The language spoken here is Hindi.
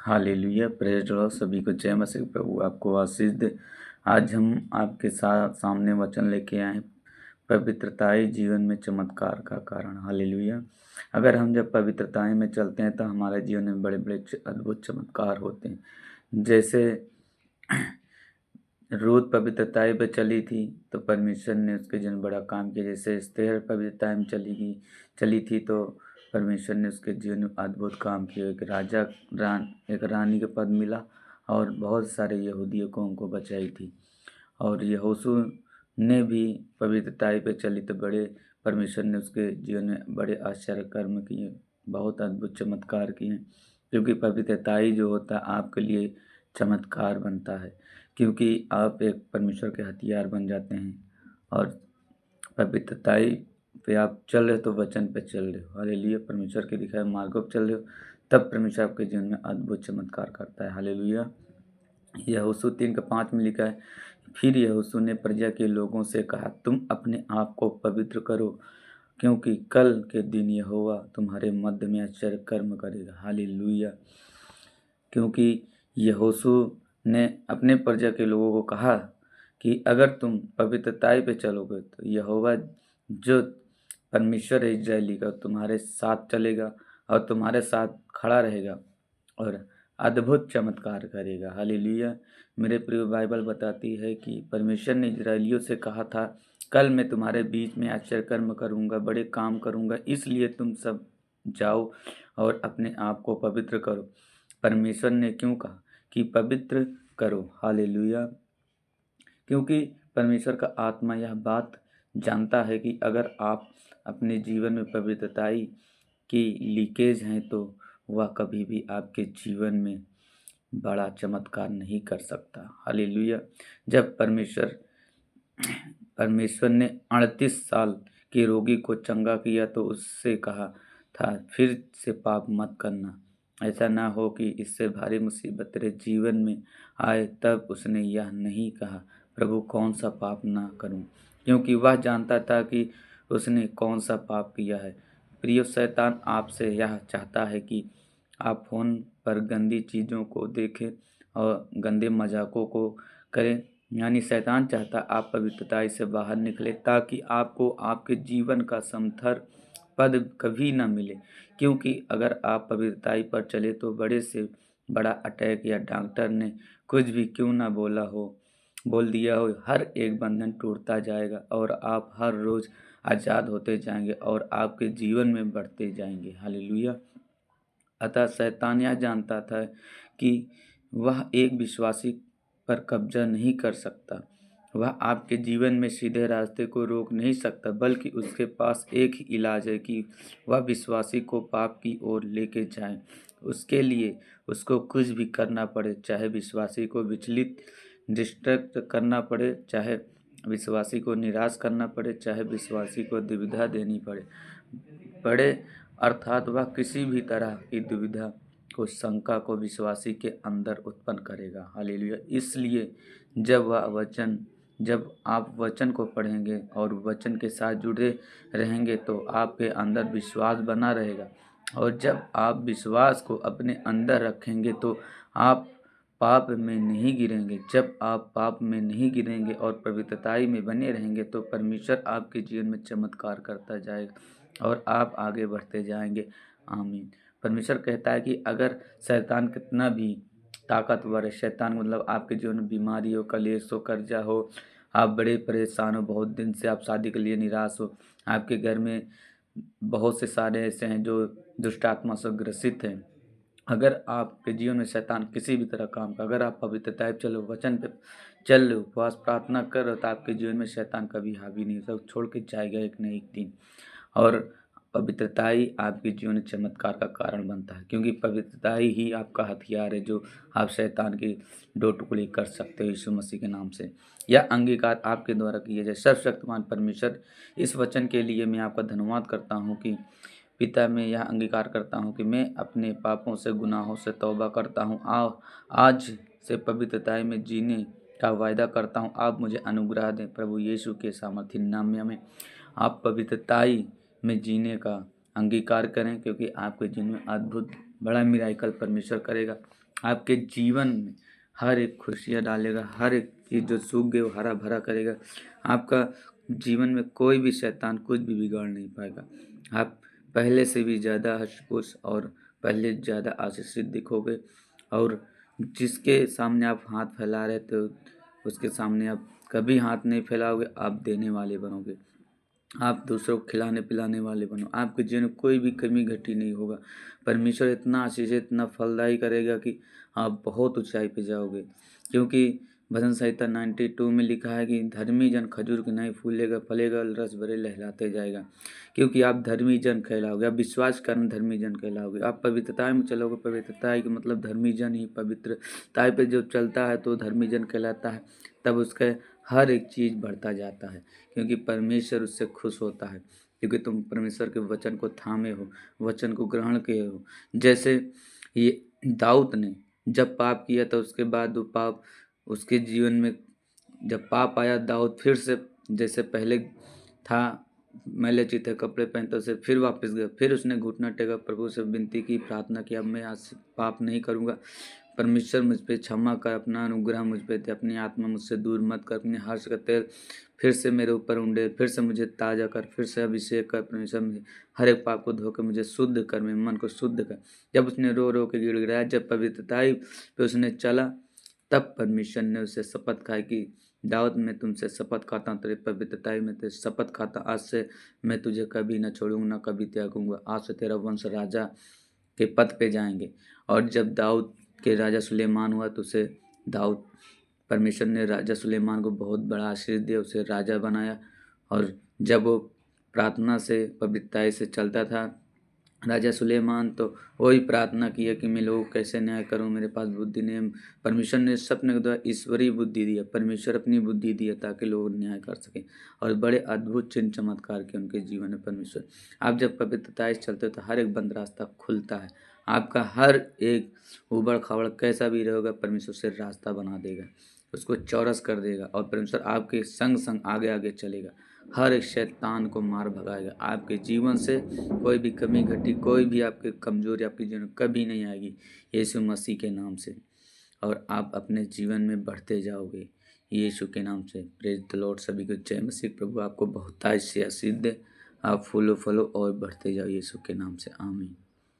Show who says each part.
Speaker 1: Hallelujah, praise Lord. सभी को जय मसीह। प्रभु आपको आशीष दे। आज हम आपके साथ सामने वचन लेके आए हैं, पवित्रताई जीवन में चमत्कार का कारण। हालेलुया। अगर हम जब पवित्रताई में चलते हैं तो हमारे जीवन में बड़े बड़े अद्भुत चमत्कार होते हैं। जैसे रूत पवित्रताई पे चली थी तो परमेश्वर ने उसके जीवन में बड़ा काम किया। जैसे एस्तेर पवित्रताई में चली थी तो परमेश्वर ने उसके जीवन में अद्भुत काम किया। एक रानी का पद मिला और बहुत सारे यहूदियों को उनको बचाई थी। और यहोशू ने भी पवित्रताई पे चली तो बड़े परमेश्वर ने उसके जीवन में बड़े आश्चर्य कर्म किए, बहुत अद्भुत चमत्कार किए। क्योंकि पवित्रताई जो होता है आपके लिए चमत्कार बनता है, क्योंकि आप एक परमेश्वर के हथियार बन जाते हैं। और पवित्रताई पे आप चल रहे हो तो वचन पे चल रहे हो। हालेलुया। परमेश्वर के दिखाए मार्गों पर चल रहे हो तब परमेश्वर आपके जीवन में अद्भुत चमत्कार करता है। हालेलुया। यहोशू 3:5 में लिखा है, फिर यहोशू ने प्रजा के लोगों से कहा, तुम अपने आप को पवित्र करो, क्योंकि कल के दिन यहोवा तुम्हारे मध्य में आश्चर्य कर्म करेगा। हालेलुया। क्योंकि यहोशू ने अपने प्रजा के लोगों को कहा कि अगर तुम पवित्रताई पे चलोगे तो यहोवा जो परमेश्वर है इजरायली का तुम्हारे साथ चलेगा और तुम्हारे साथ खड़ा रहेगा और अद्भुत चमत्कार करेगा। हालेलुया। मेरे प्रिय, बाइबल बताती है कि परमेश्वर ने इजरायलियों से कहा था, कल मैं तुम्हारे बीच में आश्चर्य कर्म करूँगा, बड़े काम करूँगा, इसलिए तुम सब जाओ और अपने आप को पवित्र करो। परमेश्वर ने क्यों कहा कि पवित्र करो? हालेलुया। क्योंकि परमेश्वर का आत्मा यह बात जानता है कि अगर आप अपने जीवन में पवित्रताई की लीकेज हैं तो वह कभी भी आपके जीवन में बड़ा चमत्कार नहीं कर सकता। हालेलुया। जब परमेश्वर ने 38 साल के रोगी को चंगा किया तो उससे कहा था, फिर से पाप मत करना, ऐसा ना हो कि इससे भारी मुसीबत तेरे जीवन में आए। तब उसने यह नहीं कहा, प्रभु कौन सा पाप ना करूं, क्योंकि वह जानता था कि उसने कौन सा पाप किया है। प्रिय, शैतान आपसे यह चाहता है कि आप फ़ोन पर गंदी चीज़ों को देखें और गंदे मजाकों को करें। यानी शैतान चाहता आप पवित्रताई से बाहर निकले ताकि आपको आपके जीवन का समथर पद कभी ना मिले। क्योंकि अगर आप पवित्रताई पर चले तो बड़े से बड़ा अटैक या डॉक्टर ने कुछ भी क्यों ना बोल दिया हो, हर एक बंधन टूटता जाएगा और आप हर रोज़ आज़ाद होते जाएंगे और आपके जीवन में बढ़ते जाएंगे। हालेलुया। अतः शैतान यह जानता था कि वह एक विश्वासी पर कब्जा नहीं कर सकता, वह आपके जीवन में सीधे रास्ते को रोक नहीं सकता, बल्कि उसके पास एक ही इलाज है कि वह विश्वासी को पाप की ओर लेके जाए। उसके लिए उसको कुछ भी करना पड़े, चाहे विश्वासी को विचलित डिस्ट्रैक्ट करना पड़े, चाहे विश्वासी को निराश करना पड़े, चाहे विश्वासी को दुविधा देनी पड़े अर्थात वह किसी भी तरह की दुविधा को, शंका को विश्वासी के अंदर उत्पन्न करेगा। हालेलुया। इसलिए जब आप वचन को पढ़ेंगे और वचन के साथ जुड़े रहेंगे तो आपके अंदर विश्वास बना रहेगा। और जब आप विश्वास को अपने अंदर रखेंगे तो आप पाप में नहीं गिरेंगे। जब आप पाप में नहीं गिरेंगे और पवित्रताई में बने रहेंगे तो परमेश्वर आपके जीवन में चमत्कार करता जाएगा और आप आगे बढ़ते जाएंगे। आमीन। परमेश्वर कहता है कि अगर शैतान कितना भी ताकतवर है, शैतान मतलब आपके जीवन में बीमारी हो, कलेश हो, कर्जा हो, आप बड़े परेशान हो, बहुत दिन से आप शादी के लिए निराश हो, आपके घर में बहुत से सारे ऐसे हैं जो दुष्ट आत्मा से ग्रसित हैं। अगर आपके जीवन में शैतान किसी भी तरह काम का, अगर आप पवित्रता पे चलो, वचन पे चल रहे हो, उपवास प्रार्थना कर रहे हो तो आपके जीवन में शैतान कभी हावी नहीं होता, छोड़ के जाएगा एक न एक दिन। और पवित्रता ही आपके जीवन में चमत्कार का कारण बनता है, क्योंकि पवित्रता ही आपका हथियार है जो आप शैतान की दो टुकड़े कर सकते हो यीशु मसीह के नाम से। यह अंगीकार आपके द्वारा किया जाए। सर्वशक्तिमान परमेश्वर, इस वचन के लिए मैं आपका धन्यवाद करता हूँ कि पिता, मैं यह अंगीकार करता हूँ कि मैं अपने पापों से, गुनाहों से तौबा करता हूँ। आज से पवित्रता में जीने का वायदा करता हूँ। आप मुझे अनुग्रह दें प्रभु यीशु के सामर्थ्य नाम में। आप पवित्रताई में जीने का अंगीकार करें, क्योंकि आपके जीवन में अद्भुत बड़ा मिराकल परमेश्वर करेगा। आपके जीवन में हर एक खुशियाँ डालेगा, हर एक चीज़ जो सूख गई वो हरा भरा करेगा। आपका जीवन में कोई भी शैतान कुछ भी बिगाड़ नहीं पाएगा। आप पहले से भी ज़्यादा हष्ट-पुष्ट और पहले ज़्यादा आशीषित दिखोगे, और जिसके सामने आप हाथ फैला रहे थे उसके सामने आप कभी हाथ नहीं फैलाओगे, आप देने वाले बनोगे। आप दूसरों को खिलाने पिलाने वाले बनो। आपके जीवन में कोई भी कमी घटी नहीं होगा। परमेश्वर इतना आशीष इतना फलदायी करेगा कि आप बहुत ऊंचाई पे जाओगे। क्योंकि भजन संहिता 92 में लिखा है कि धर्मी जन खजूर की नहीं फूलेगा, फलेगा, रस भरे लहलाते जाएगा। क्योंकि आप धर्मी जन कहलाओगे, आप विश्वास करने धर्मी जन कहलाओगे, आप पवित्रता में चलोगे। पवित्रता का मतलब धर्मी जन ही पवित्रता पे जो चलता है तो धर्मी जन कहलाता है। तब उसका हर एक चीज़ बढ़ता जाता है, क्योंकि परमेश्वर उससे खुश होता है। क्योंकि तुम परमेश्वर के वचन को थामे हो, वचन को ग्रहण किए हो। जैसे ये दाऊद ने जब पाप किया था उसके बाद वो पाप उसके जीवन में, जब पाप आया दाऊद फिर से जैसे पहले था मैले चिथे कपड़े पहनते से फिर वापस गया। फिर उसने घुटना टेका, प्रभु से विनती की, प्रार्थना की, अब मैं आज से पाप नहीं करूँगा। परमेश्वर मुझ पे क्षमा कर, अपना अनुग्रह मुझ पे दे, अपनी आत्मा मुझसे दूर मत कर, अपने हर्ष का तेल फिर से मेरे ऊपर उंडे, फिर से मुझे ताज़ा कर, फिर से अभिषेक कर। परमेश्वर मुझे हर एक पाप को धोकर मुझे शुद्ध कर, मेरे मन को शुद्ध कर। जब उसने रो रो के गिड़गिड़ाया, जब पवित्रताई पे उसने चला, तब परमेश्वर ने उसे शपथ खाई कि दाऊद मैं तुमसे शपथ खाता हूँ, तेरे पवित्रताई में तेरे शपथ खाता, आज से मैं तुझे कभी न छोड़ूंगा, न कभी त्यागूंगा। आज से तेरा वंश राजा के पद पे जाएंगे। और जब दाऊद के राजा सुलेमान हुआ तो उसे दाऊद परमेश्वर ने राजा सुलेमान को बहुत बड़ा आशीष दिया, उसे राजा बनाया। और जब वो प्रार्थना से पवित्रताई से चलता था राजा सुलेमान, तो वही प्रार्थना किया कि मैं लोग कैसे न्याय करूं, मेरे पास बुद्धि नहीं। परमेश्वर ने सपने के द्वारा ईश्वरीय बुद्धि दिया, परमेश्वर अपनी बुद्धि दिया ताकि लोग न्याय कर सकें। और बड़े अद्भुत चिन्ह चमत्कार के उनके जीवन में परमेश्वर। आप जब पवित्रताई से चलते हो तो हर एक बंद रास्ता खुलता है। आपका हर एक उबड़ खाबड़ कैसा भी रहेगा, परमेश्वर से रास्ता बना देगा, उसको चौरस कर देगा। और परमेश्वर आपके संग संग आगे आगे चलेगा, हर एक शैतान को मार भगाएगा। आपके जीवन से कोई भी कमी घटी, कोई भी आपके कमजोरी आपके जीवन में कभी नहीं आएगी, यीशु मसीह के नाम से। और आप अपने जीवन में बढ़ते जाओगे यीशु के नाम से। Praise the Lord. सभी को जय मसीह। प्रभु आपको बहुतायत से आशीष दे। आप फूलो फलो और बढ़ते जाओ यीशु के नाम से। आमीन।